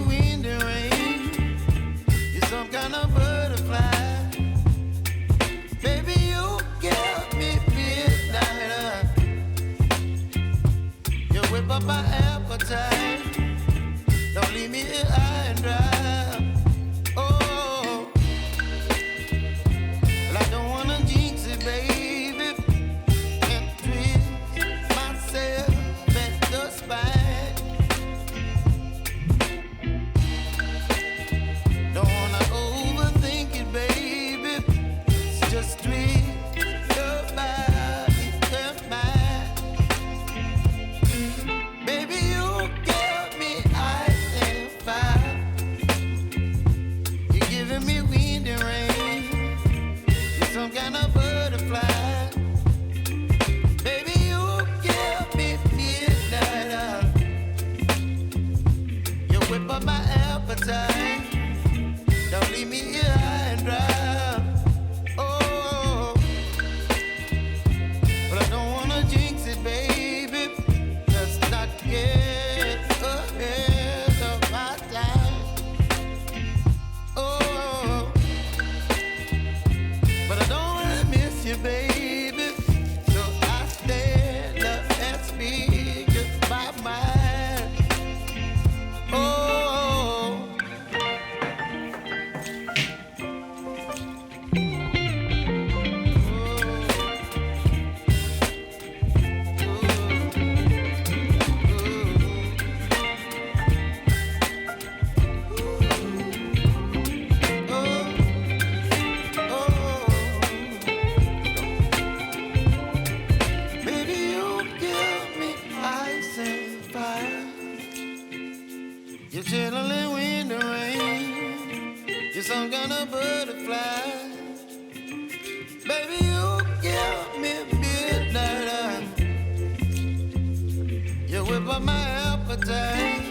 wind and rain. You're some kind of butterfly. Baby, you give me midnight. You whip up my appetite. Don't leave me here high and dry. Oh, well, I don't wanna jinx it, baby, and twist myself at the spine. Don't wanna overthink it, baby. It's just twist your body and mine. Baby, you give me ice and fire. You're giving me wind and rain. You're some kind of butterfly. Baby, you give me midnight. You whip up my appetite. Don't leave me here high and dry. Oh, but I don't wanna jinx it, baby. Let's not get ahead of my time. Oh, but I don't wanna miss you, baby. So I stand up and speak my mind. Oh. Baby, you give me ice and fire. You're chilling wind and rain. You're some kind of butterfly. Baby, you give me midnight. You whip up my appetite.